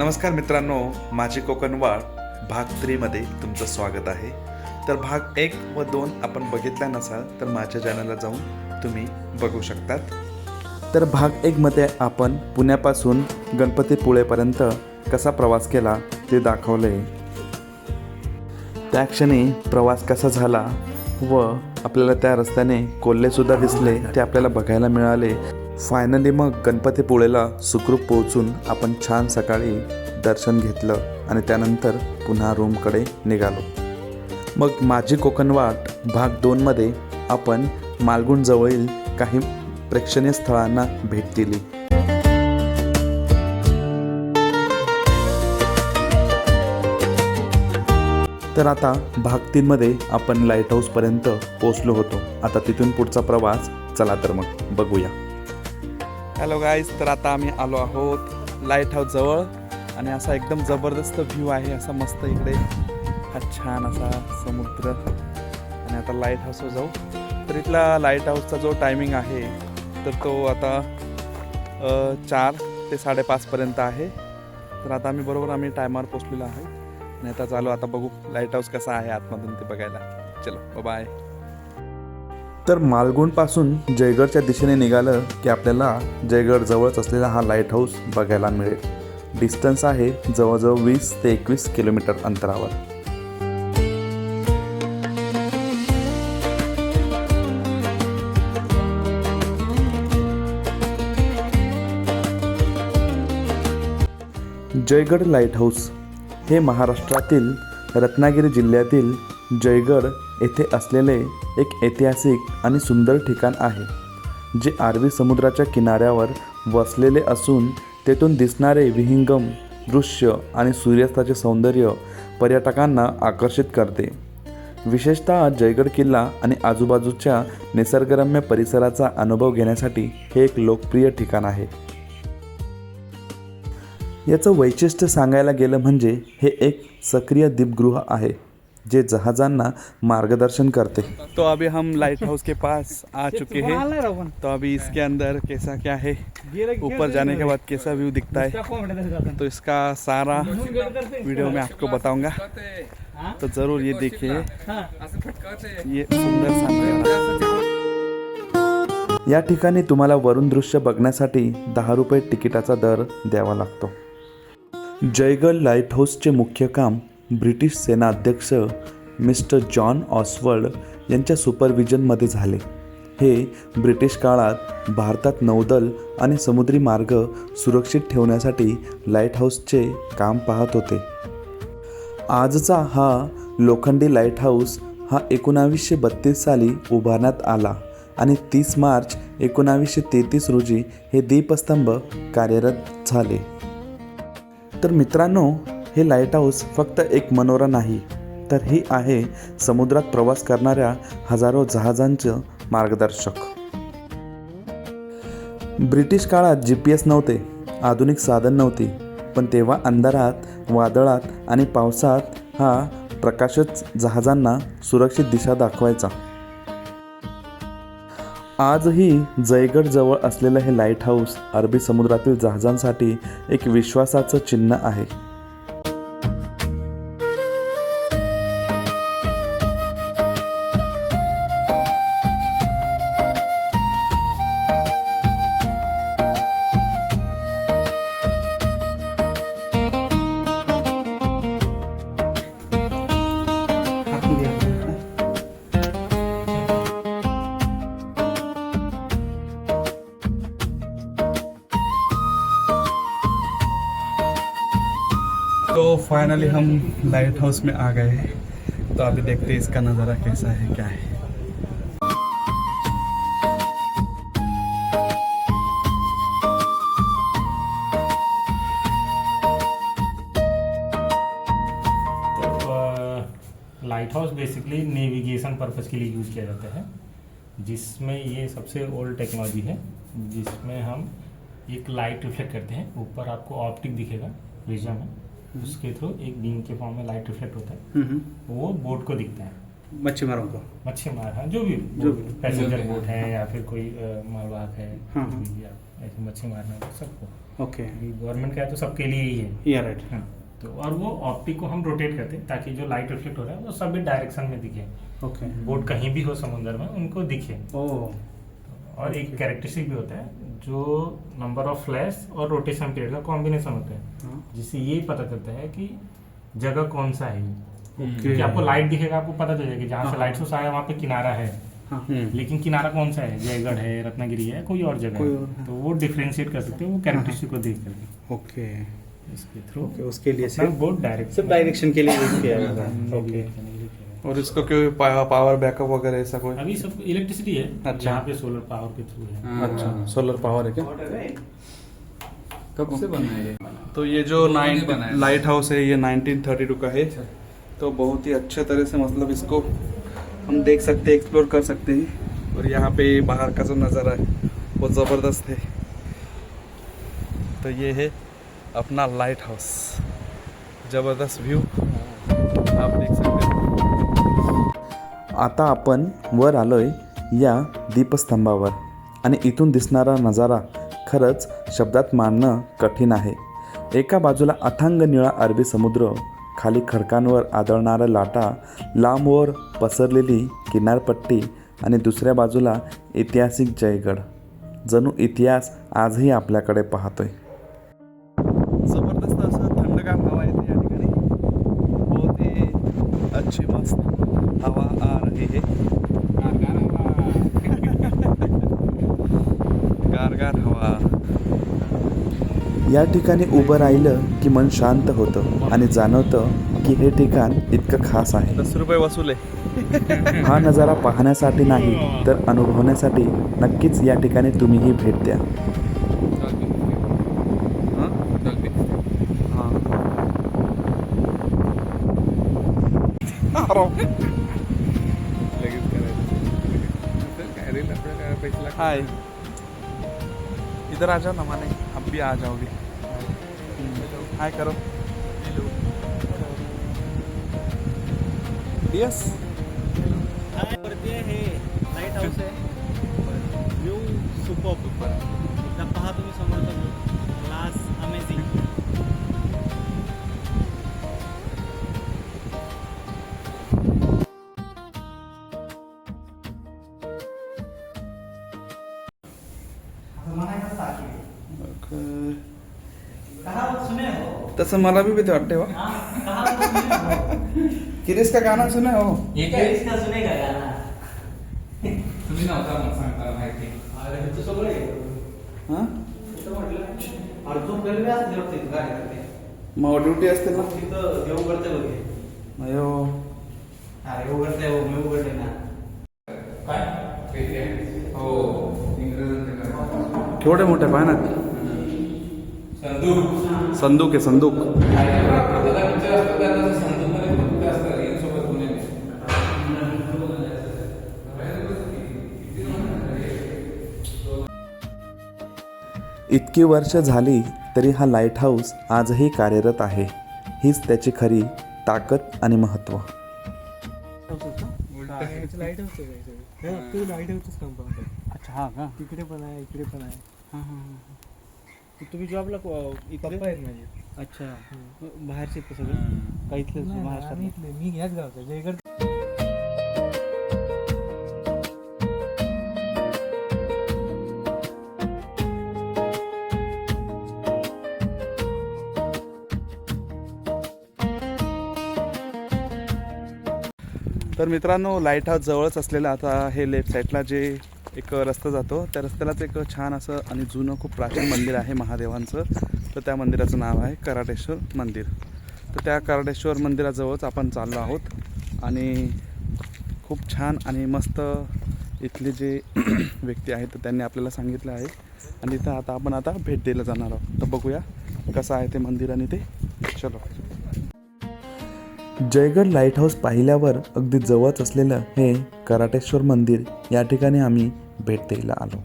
नमस्कार मित्रांनो, माझी कोकणवाड भाग 3 मध्ये तुमचं स्वागत आहे. तर भाग 1 व 2 आपण बघितला नसाल तर माझ्या चॅनलला जाऊन तुम्ही बघू शकतात. तर भाग 1 मध्ये आपण पुण्यापासून गणपतीपुळेपर्यंत कसा प्रवास केला ते दाखवले. त्या क्षणी प्रवास कसा झाला व आपल्याला त्या रस्त्याने कोल्हेसुद्धा दिसले ते आपल्याला बघायला मिळाले. फायनली मग गणपतीपुळेला सुखरूप पोहोचून आपण छान सकाळी दर्शन घेतलं आणि त्यानंतर पुन्हा रूमकडे निघालो. मग माझी कोकणवाट भाग 2 मध्ये आपण मालगुण जवळील काही प्रेक्षणीय स्थळांना भेट दिली. तर आता भाग 3 मध्ये आपण लाईट हाऊसपर्यंत पोहोचलो होतो. आता तिथून पुढचा प्रवास चला तर मग बघूया. हॅलो गाईज, तर आता आम्ही आलो आहोत लाईट हाऊस जवळ आणि असा एकदम जबरदस्त व्ह्यू आहे. असा मस्त इकडे हा छान असा समुद्र आणि आता लाईट हाऊसवर जाऊ. तर इथला लाईट हाऊसचा जो टायमिंग आहे तर तो आता 4 ते 5:30 पर्यंत आहे. तर आता आम्ही टायमावर पोचलेलो आहे आणि आता चालू आता बघू लाईट हाऊस कसा आहे आतमधून ते बघायला. चलो बाय. तर मालगुणपासून जयगडच्या दिशेने निघालं की आपल्याला जयगड जवळच असलेला हा लाईट हाऊस बघायला मिळेल. डिस्टन्स आहे जवळजवळ 20 ते 21 किलोमीटर अंतरावर. जयगड लाईट हाऊस हे महाराष्ट्रातील रत्नागिरी जिल्ह्यातील जयगड येथे असलेले एक ऐतिहासिक आणि सुंदर ठिकाण आहे, जे अरबी समुद्राच्या किनाऱ्यावर वसलेले असून तेथून दिसणारे विहंगम दृश्य आणि सूर्यास्ताचे सौंदर्य पर्यटकांना आकर्षित करते. विशेषतः जयगड किल्ला आणि आजूबाजूच्या निसर्गरम्य परिसराचा अनुभव घेण्यासाठी हे एक लोकप्रिय ठिकाण आहे. याचं वैशिष्ट्य सांगायला गेलं म्हणजे हे एक सक्रिय दीपगृह आहे जे जहाजांना मार्गदर्शन करते. तो अभी हम लाइट हाउस के पास आ चुके हैं. तो अभी इसके अंदर कैसा क्या है, ऊपर जाने के बाद कैसा व्यू दिखता है, तो इसका सारा वीडियो में आपको बताऊंगा. तो जरूर ये देखिए, ये सुंदर सा. या ठिकाणी तुम्हाला वरून दृश्य बघण्यासाठी 10 रुपये तिकिटाचा दर द्यावा लागतो. जयगड लाईट हाऊसचे मुख्य काम ब्रिटिश सेनाध्यक्ष मिस्टर जॉन ऑसवर्ड यांच्या सुपरविजनमध्ये झाले. हे ब्रिटिश काळात भारतात नौदल आणि समुद्री मार्ग सुरक्षित ठेवण्यासाठी लाईट हाऊसचे काम पाहत होते. आजचा हा लोखंडी लाईट हाऊस हा 1932 साली उभारण्यात आला आणि 30 मार्च 1933 रोजी हे दीपस्तंभ कार्यरत झाले. तर मित्रांनो, हे लाईट हाऊस फक्त एक मनोरा नाही, तर ही आहे समुद्रात प्रवास करणाऱ्या हजारो जहाजांचं मार्गदर्शक. ब्रिटिश काळात GPS नव्हते, आधुनिक साधन नव्हती, पण तेव्हा अंधारात, वादळात आणि पावसात हा प्रकाशच जहाजांना सुरक्षित दिशा दाखवायचा. आजही जयगड जवळ असलेलं हे लाईट हाऊस अरबी समुद्रातील जहाजांसाठी एक विश्वासाचं चिन्ह आहे. तो फाइनली हम लाइट हाउस में आ गए हैं. तो अभी देखते हैं इसका नज़ारा कैसा है, क्या है. तो light house basically navigation purpose के लिए यूज़ किया जाता है, जिसमें ये सबसे ओल्ड टेक्नोलॉजी है, जिसमें हम एक लाइट रिफ्लेक्ट करते हैं. ऊपर आपको ऑप्टिक दिखेगा प्रिज्म है, उसके थ्रू एक बीम के फॉर्म में लाइट रिफ्लेक्ट होता है, वो बोट को दिखता है. मच्छीमारों को? मच्छीमार, हाँ, जो भी पैसेंजर बोट है या फिर कोई मालवाहक है, हाँ, कुछ भी, या ऐसे मच्छी मारना है सबको। ओके, गवर्नमेंट का है तो सबके लिए ही है। या राइट। हाँ, तो और वो ऑप्टिक को हम रोटेट करते हैं ताकि जो लाइट रिफ्लेक्ट हो रहा है वो सभी डायरेक्शन में दिखे। ओके, बोट कहीं भी हो समुद्र में उनको दिखे। ओह, और एक कैरेक्टरिस्टिक भी होता है जो नंबर ऑफ फ्लैश और रोटेशन पीरियड का कॉम्बिनेशन होता है, हाँ, जिससे ये पता चलता है कि जगह कौन सा है। ओके, कि आपको लाइट दिखेगा, आपको पता चल जाएगा कि जहाँ से हाँ। लाइट सोर्स आया वहाँ पे किनारा है, हाँ, लेकिन किनारा कौन सा है, जयगढ़ है, रत्नागिरी है, कोई और जगह कोई है। और, हाँ। तो वो डिफ्रेंशिएट कर सकते हो वो कैरेक्टरिस्टिक को देख करके। ओके, इसके थ्रू ओके, उसके लिए सिर्फ सिर्फ बोट डायरेक्ट सिर्फ डायरेक्शन के लिए यूज किया जाता है। ओके, और इसका कोई पावर बैकअप वगैरह ऐसा कोई? अभी सब इलेक्ट्रिसिटी है, अच्छा। यहाँ पे सोलर पावर के थ्रू है। अच्छा, सोलर पावर है क्या? कब से बना है ये? तो ये जो लोगों ने बनाया। लाइट हाउस है ये 1932 का है। तो बहुत ही अच्छे तरह से मतलब इसको हम देख सकते हैं, एक्सप्लोर कर सकते हैं। और यहाँ पे बाहर का जो नज़ारा है वो ज़बरदस्त है। तो ये है अपना लाइट हाउस, ज़बरदस्त व्यू आप देख सकते हैं। आता आपण वर आलोय या दीपस्तंभावर आणि इथून दिसणारा नजारा खरंच शब्दात मांडणं कठीण आहे। एका बाजूला अथांग निळा अरबी समुद्र, खाली खडकांवर आदळणाऱ्या लाटा, लांबवर पसरलेली किनारपट्टी आणि दुसऱ्या बाजूला ऐतिहासिक जयगड। जणू इतिहास आजही आपल्याकडे पाहतोय। जबरदस्त असं थंडगार हवा येते या ठिकाणी, बहुत ही अच्छी मस्त हवा आ रही है। गारगार हवा। या ठिकाणी उभं राहिलं की मन शांत होतं आणि जाणवतं की हे ठिकाण इतकं खास आहे। 10 रुपये वसूल आहे। हा नजारा पाहण्यासाठी नाही तर अनुभवण्यासाठी नक्कीच या ठिकाणी तुम्हीही भेट द्या। हाय, इधर आ जाओ ना माने, अब भी आ जाओगे। हाय करो। यस, वरती हे लाईट हाऊस आहे, व्यू सुपर्ब, एकदा पहा तुम्ही समोरचा व्यू, क्लास अमेझिंग। तसं मला भी भीती वाटते हो। किरीस का गाना सुना हो? इसका सुनेगा गाना? तुम्ही नव्हता मग सांगता माहिती. अरे हे तर सगळं आहे. हां, तिथं म्हटलं अर्जुन रेल्वे असते वाटते इथं काय करते. मग ड्युटी असते ना? तिथं देव करते बघे. अयो, अरे उघडते हो, मी उघडते ना. काय पेटी आहे? हो, इंग्रजांचे काय? केवढे मोठे पाय ना, संदूक. संदूक आहे संदूक। प्रधानमंत्री असतात त्यांना संदूकमध्ये फक्त असतात यांच्यासोबत कोणी नाही. इतकी वर्ष झाली तरी हा लाईट हाऊस आजही कार्यरत आहे। हीच त्याची खरी ताकद आणि महत्त्व। लाईट हाऊस आहे, लाईट हाऊसच कंपाऊंड आहे. अच्छा, हा का? तिकडे पण आहे, इकडे पण आहे. हां हां हां. तुम्ही जॉबला पप्पा आहेत माझे. अच्छा, बाहेरचे ते सगळे का इथले महाराष्ट्रात? मी ह्याच गावचा जयगड. तर मित्रांनो, लाईट हाऊस जवळच असलेलं आता हे लेफ्ट साईडला जे एक रस्ता जातो त्या रस्त्यालाच एक छान असं आणि जुनं खूप प्राचीन मंदिर आहे महादेवांचं। तर त्या मंदिराचं नाव आहे कराडेश्वर मंदिर। तर त्या कराडेश्वर मंदिराजवळच आपण चाललो आहोत आणि खूप छान आणि मस्त इथले जे व्यक्ती आहेत तर त्यांनी आपल्याला सांगितलं आहे आणि इथं आपण आता भेट द्यायला जाणार आहोत। तर बघूया कसं आहे ते मंदिर आणि ते चलो। जयगड लाईट हाऊस पाहिल्यावर अगदी जवळच असलेलं हे कराटेश्वर मंदिर या ठिकाणी आम्ही भेट द्यायला आलो।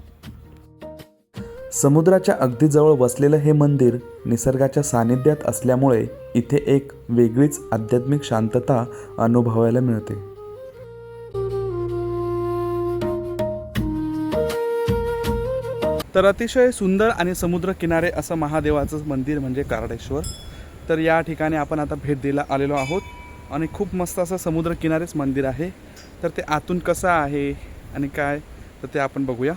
समुद्राच्या अगदी जवळ वसलेलं हे मंदिर निसर्गाच्या सानिध्यात असल्यामुळे इथे एक वेगळीच आध्यात्मिक शांतता अनुभवायला मिळते। तर अतिशय सुंदर आणि समुद्रकिनारे असं महादेवाचं मंदिर म्हणजे कराडेश्वर. तर या ठिकाणी आपण आता भेट द्यायला आलेलो आहोत आणि खूप मस्त असं समुद्रकिनारेच मंदिर आहे. तर ते आतून कसं आहे आणि काय तर ते आपण बघूया.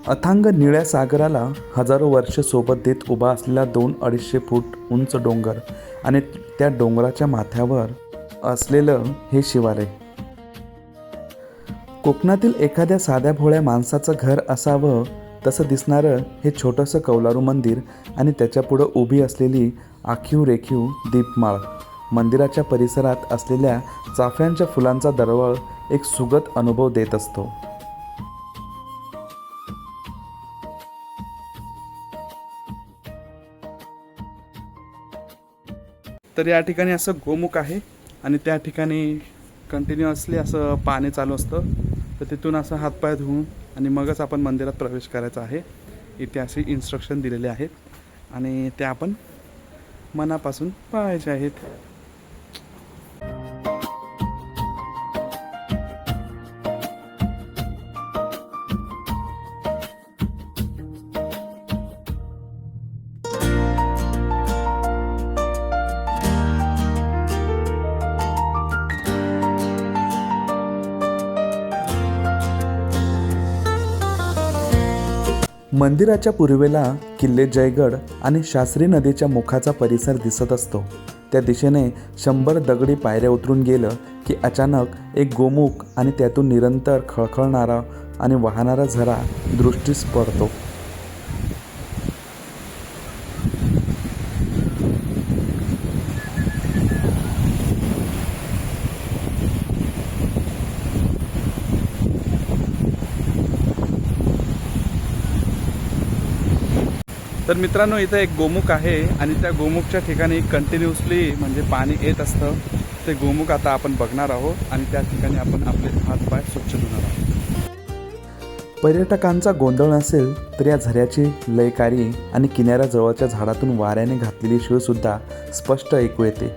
अथांग निळ्या सागराला हजारो वर्ष सोबत देत उभा असलेला 200-250 फूट उंच डोंगर आणि त्या डोंगराच्या माथ्यावर असलेलं हे शिवालय. कोकणातील एखाद्या साध्या भोळ्या माणसाचं घर असावं तसं दिसणारं हे छोटंसं कौलारू मंदिर आणि त्याच्यापुढं उभी असलेली आखीव रेखीव दीपमाळ. मंदिराच्या परिसरात असलेल्या चाफ्यांच्या फुलांचा दरवळ एक सुगत अनुभव देत असतो. तर या ठिकाणी असं गोमुख आहे आणि त्या ठिकाणी कंटिन्युअसली असं पाणी चालू असतं. तर तिथून असं हातपाय धुवून आणि मगच आपण मंदिरात प्रवेश करायचा आहे. इथे असे इन्स्ट्रक्शन दिलेले आहेत आणि ते आपण मनापासून पाळायचे आहेत. मंदिराच्या पूर्वेला किल्ले जयगड आणि शास्त्री नदीच्या मुखाचा परिसर दिसत असतो. त्या दिशेने 100 दगडी पायऱ्या उतरून गेलं की अचानक एक गोमुख आणि त्यातून निरंतर खळखळणारा आणि वाहणारा झरा दृष्टीस पडतो. तर मित्रांनो, इथं एक गोमुख आहे आणि त्या गोमुखच्या ठिकाणी कंटिन्युअसली म्हणजे पाणी येत असतं. ते गोमुख आता आपण बघणार आहोत आणि त्या ठिकाणी आपण आपले हातपाय स्वच्छ धुणार आहोत. पर्यटकांचा गोंधळ नसेल तर या झऱ्याची लयकारी आणि किनाऱ्याजवळच्या झाडातून वाऱ्याने घातलेली शिवसुद्धा स्पष्ट ऐकू येते.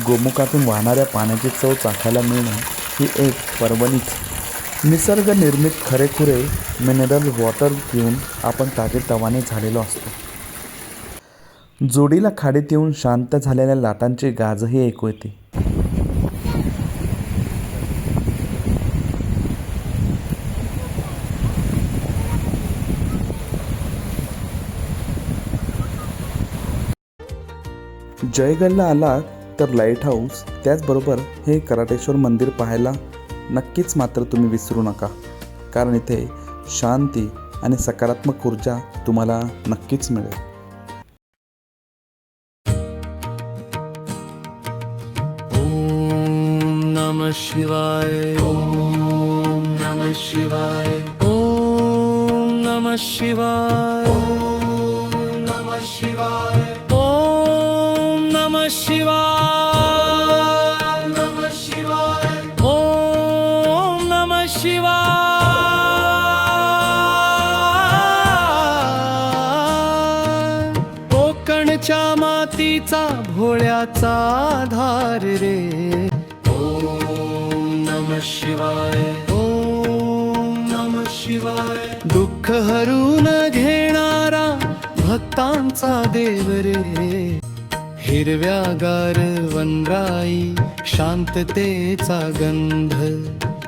गोमुखातून वाहणाऱ्या पाण्याची चव चाखायला मिळणं ही एक पर्वणीच. निसर्ग निर्मित खरेखुरे मिनरल वॉटर पिऊन आपण ताजेतवाने झालेलो असतो. जोडीला खाडीत येऊन शांत झालेल्या लाटांची गाजही ऐकू येते. जयगडला आला तर लाईट हाऊस, त्याचबरोबर हे कराडेश्वर मंदिर पाहायला नक्कीच मात्र तुम्ही विसरू नका, कारण इथे शांती आणि सकारात्मक ऊर्जा तुम्हाला नक्कीच मिळेल. ओम नमः शिवाय. ओम नमः शिवाय. ओम नमः शिवाय. ओम नमः शिवाय. ओम नमः शिवाय. नमः शिवाय. ओम नमः शिवाय. कोकणच्या मातीचा भोळ्याचा धार रे. ओम नमः नमः शिवाय ओम नमः शिवाय दुःख हरून घेणारा भक्तांचा देव रे हिरव्यागार वनराई शांततेचा गंध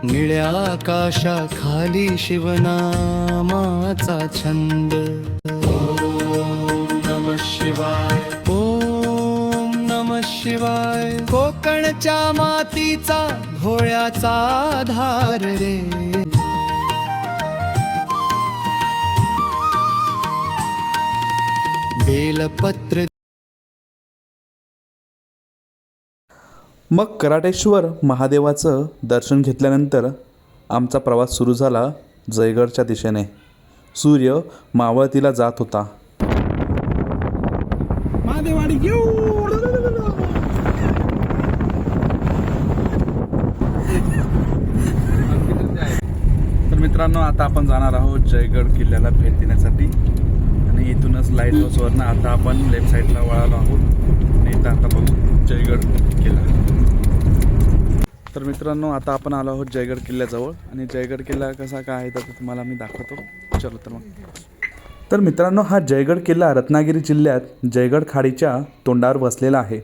निळ्या आकाशाखाली शिवनामाचा छंद ओम नमः शिवाय ओम नमः शिवाय कोकणच्या मातीचा भोळ्याचा आधार रे बेलपत्र मग कराटेश्वर महादेवाचं दर्शन घेतल्यानंतर आमचा प्रवास सुरू झाला जयगडच्या दिशेने. सूर्य मावळतीला जात होता. महादेवाडी घेऊ. तर मित्रांनो आता आपण जाणार आहोत जयगड किल्ल्याला भेट देण्यासाठी आणि इथूनच लाईट हाऊसवरनं आता आपण लेफ्ट साईडला वळालो आहोत आणि इथं आता बघू जयगड किल्ला. तर मित्रांनो आता आपण आलो आहोत जयगड किल्ल्याजवळ आणि जयगड किल्ला कसा काय आहे तर तुम्हाला मी दाखवतो. चलो तर मग. तर मित्रांनो हा जयगड किल्ला रत्नागिरी जिल्ह्यात जयगड खाडीच्या तोंडावर वसलेला आहे.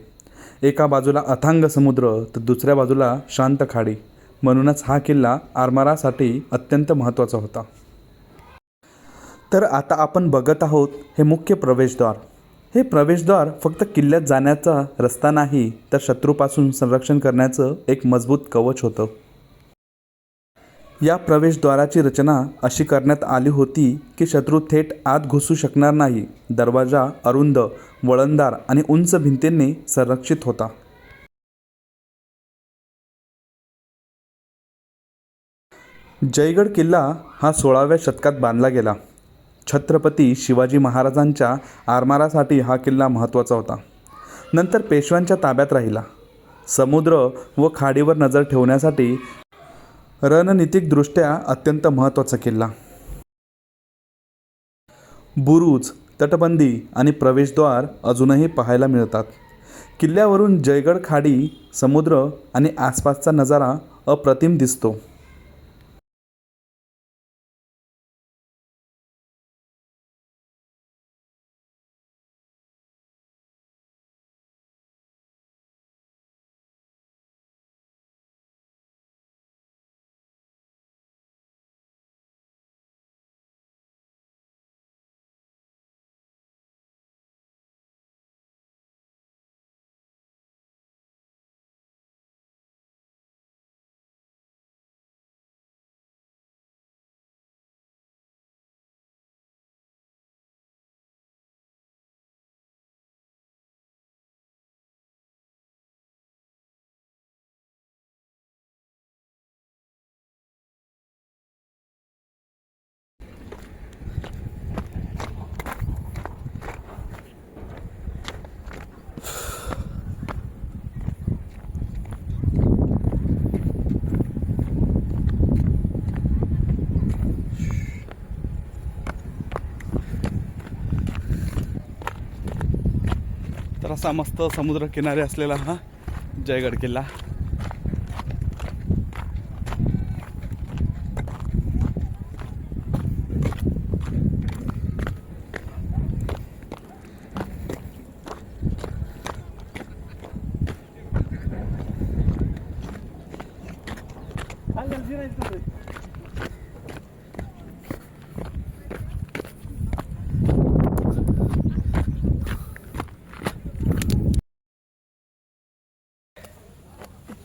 एका बाजूला अथांग समुद्र तर दुसऱ्या बाजूला शांत खाडी, म्हणूनच हा किल्ला आरमारासाठी अत्यंत महत्त्वाचा होता. तर आता आपण बघत आहोत हे मुख्य प्रवेशद्वार. हे प्रवेशद्वार फक्त किल्ल्यात जाण्याचा रस्ता नाही तर शत्रूपासून संरक्षण करण्याचं एक मजबूत कवच होतं. या प्रवेशद्वाराची रचना अशी करण्यात आली होती की शत्रू थेट आत घुसू शकणार नाही. दरवाजा अरुंद, वळणदार आणि उंच भिंतींनी संरक्षित होता. जयगड किल्ला हा 16व्या शतकात बांधला गेला. छत्रपती शिवाजी महाराजांच्या आरमारासाठी हा किल्ला महत्त्वाचा होता. नंतर पेशव्यांच्या ताब्यात राहिला. समुद्र व खाडीवर नजर ठेवण्यासाठी रणनीतिकदृष्ट्या अत्यंत महत्त्वाचा किल्ला. बुरुज, तटबंदी आणि प्रवेशद्वार अजूनही पाहायला मिळतात. किल्ल्यावरून जयगड खाडी, समुद्र आणि आसपासचा नजारा अप्रतिम दिसतो. तर असा मस्त समुद्र किनारे असलेला हा जयगड किल्ला.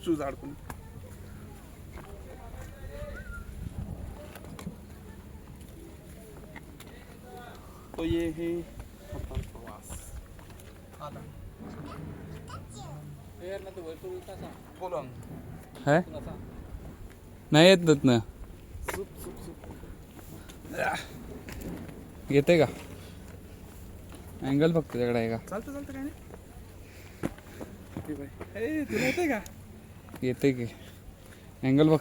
शूज अडकून. तो ये है अपार प्रवास. है नाही येत ना. येते का अँगल फक्त त्याकडे आहे का? चालतं चालतं काय नाही. तुला येते का? येते की अँगल बघ.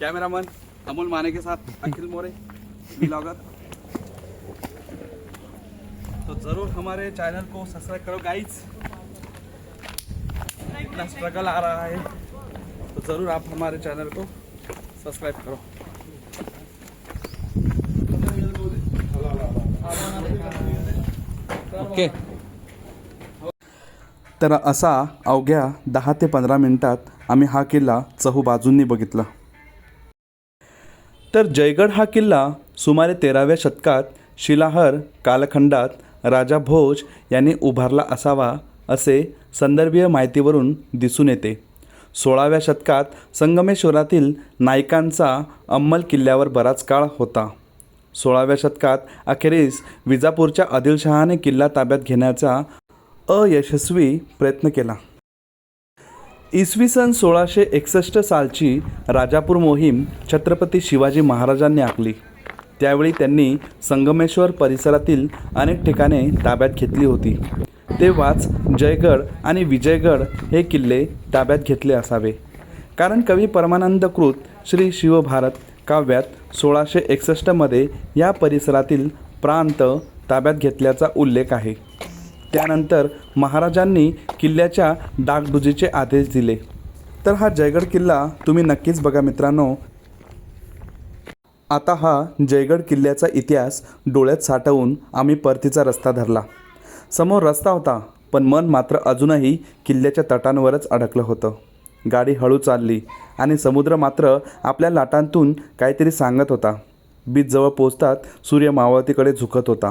कैमरामैन अमोल माने के साथ अखिल मोरे व्लॉगर। तो ज़रूर हमारे चैनल को सब्सक्राइब करो गाइस। इतना स्ट्रगल आ रहा है तो ज़रूर आप हमारे चैनल को सब्सक्राइब करो। ओके, तर असा अवघ्या 10 ते 15 मिनिटात आम्ही हा किल्ला चहूबाजूंनी बघितला। तर जयगड हा किल्ला सुमारे 13व्या शतकात शिलाहर कालखंडात राजा भोज यांनी उभारला असावा असे संदर्भीय माहितीवरून दिसून येते। 16व्या शतकात संगमेश्वरातील नायकांचा अंमल किल्ल्यावर बराच काळ होता। 16व्या शतकात अखेरीस विजापूरच्या आदिलशहाने किल्ला ताब्यात घेण्याचा अयशस्वी प्रयत्न केला। इसवी सन 1661 सालची राजापूर मोहीम छत्रपती शिवाजी महाराजांनी आखली। त्यावेळी त्यांनी संगमेश्वर परिसरातील अनेक ठिकाणे ताब्यात घेतली होती। तेव्हाच जयगड आणि विजयगड हे किल्ले ताब्यात घेतले असावे, कारण कवी परमानंद कृत श्री शिवभारत काव्यात 1661 मध्ये या परिसरातील प्रांत ताब्यात घेतल्याचा उल्लेख आहे। त्यानंतर महाराजांनी किल्ल्याच्या डागडुजीचे आदेश दिले। तर हा जयगड किल्ला तुम्ही नक्कीच बघा मित्रांनो। आता हा जयगड किल्ल्याचा इतिहास डोळ्यात साठवून आम्ही परतीचा रस्ता धरला। समोर रस्ता होता, पण मन मात्र अजूनही किल्ल्याच्या तटांवरच अडकलं होतं। गाडी हळू चालली आणि समुद्र मात्र आपल्या लाटांतून काहीतरी सांगत होता। बीच जवळ पोहोचतात सूर्य मावळतीकडे झुकत होता।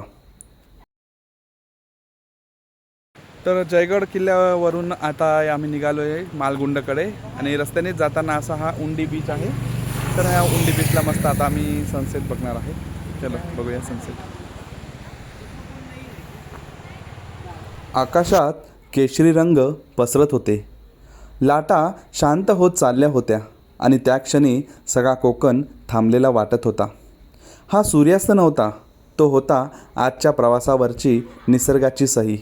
तर जयगड किल्ल्यावरून आता आम्ही निघालो आहे मालगुंडकडे आणि रस्त्याने जाताना असा हा उंडी बीच आहे। तर ह्या उंडी बीचला मस्त आता आम्ही सनसेट बघणार आहे। चलो बघूया सनसेट। आकाशात केशरी रंग पसरत होते, लाटा शांत होत चालल्या होत्या आणि त्या क्षणी सगळा कोकण थांबलेला वाटत होता। हा सूर्यास्त नव्हता, तो होता आजच्या प्रवासावरची निसर्गाची सही।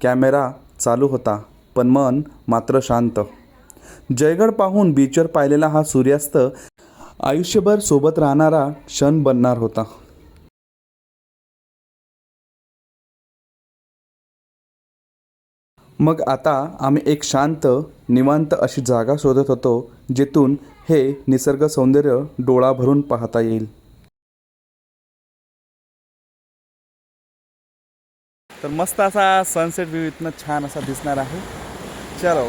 कॅमेरा चालू होता, पण मन मात्र शांत। जयगड पाहून बीचवर पाहिलेला हा सूर्यास्त आयुष्यभर सोबत राहणारा क्षण बनणार होता। मग आता आम्ही एक शांत निवांत अशी जागा शोधत होतो जिथून हे निसर्ग सौंदर्य डोळा भरून पाहता येईल। तर मस्त असा सनसेट व्ह्यू इथनं छान असा दिसणार आहे। चलो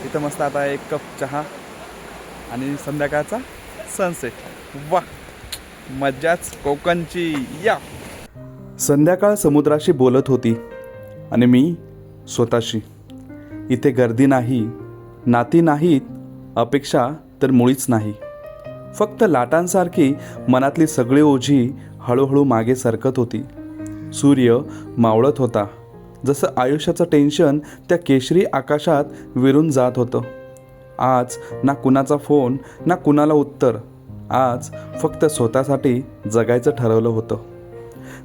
इथं मस्त आता एक कप चहा आणि संध्याकाळचा सनसेट। वाह, मज्जाच कोकणची। या संध्याकाळ समुद्राशी बोलत होती आणि मी स्वतःशी। इथे गर्दी नाही, नाती नाहीत, अपेक्षा तर मुळीच नाही। फक्त लाटांसारखी मनातली सगळी ओझी हळूहळू मागे सरकत होती। सूर्य मावळत होता, जसं आयुष्याचं टेन्शन त्या केशरी आकाशात विरून जात होतं। आज ना कुणाचा फोन ना कुणाला उत्तर, आज फक्त स्वतःसाठी जगायचं ठरवलं होतं।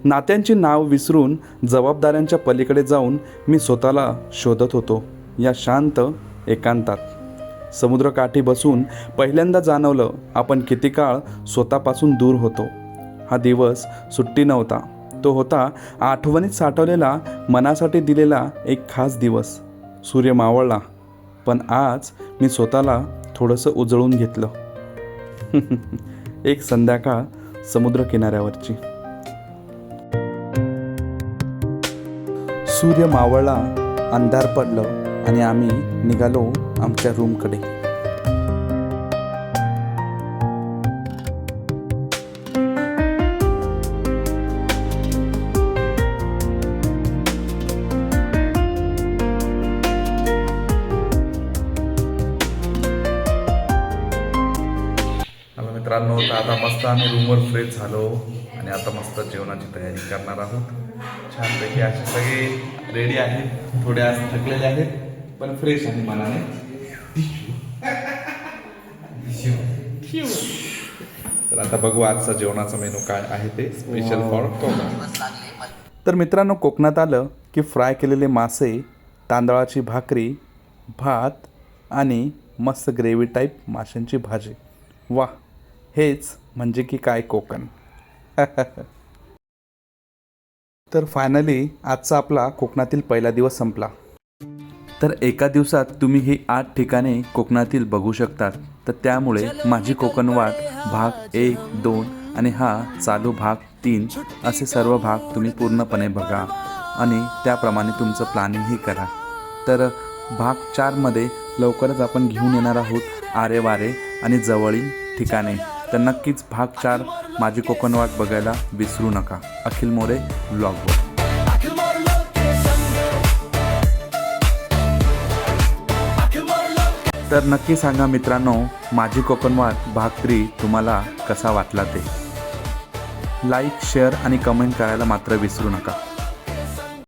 नात्यांची नाव विसरून जबाबदाऱ्यांच्या पलीकडे जाऊन मी स्वतःला शोधत होतो या शांत एकांतात। समुद्रकाठी बसून पहिल्यांदा जाणवलं आपण किती काळ स्वतःपासून दूर होतो। हा दिवस सुट्टी नव्हता, तो होता आठवणीत साठवलेला, मनासाठी दिलेला एक खास दिवस। सूर्य मावळला, पण आज मी स्वतःला थोडंसं उजळून घेतलं। एक संध्याकाळ समुद्रकिनाऱ्यावरची। सूर्य मावळला, अंधार पडलं आणि आम्ही निघालो आमच्या रूमकडे। मित्रांनो, तर आता मस्त आम्ही रूमवर फ्रेश झालो आणि आता मस्त जेवणाची तयारी करणार आहोत। छानपैकी असे सगळे रेडी आहेत, थोडे आज थकलेले आहेत पण फ्रेश आहे मनाने। तर आता बघू आजचा जेवणाचा मेनू काय आहे ते स्पेशल फॉर कोकण। तर मित्रांनो, कोकणात आलं की फ्राय केलेले मासे, तांदळाची भाकरी, भात आणि मस्त ग्रेव्ही टाईप माशांची भाजी. वाह, हेच म्हणजे की काय कोकण. तर फायनली आजचा आपला कोकणातील पहिला दिवस संपला. तर एका दिवसात तुम्ही ही 8 ठिकाणे कोकणातील बघू शकतात. तर त्यामुळे माझी कोकण वाट भाग 1, 2 आणि हा चालू भाग 3 असे सर्व भाग तुम्ही पूर्णपणे बघा आणि त्याप्रमाणे तुमचं प्लॅनिंगही करा. तर भाग 4मध्ये लवकरच आपण घेऊन येणार आहोत आरेवारे आणि जवळील ठिकाणे. तर नक्कीच भाग 4 माझी कोकण वाट बघायला विसरू नका. अखिल मोरे ब्लॉगवर. तर नक्की सांगा मित्रांनो, माझी कोकण वाट भाग 3 तुम्हाला कसा वाटला ते. लाईक, शेअर आणि कमेंट करायला मात्र विसरू नका.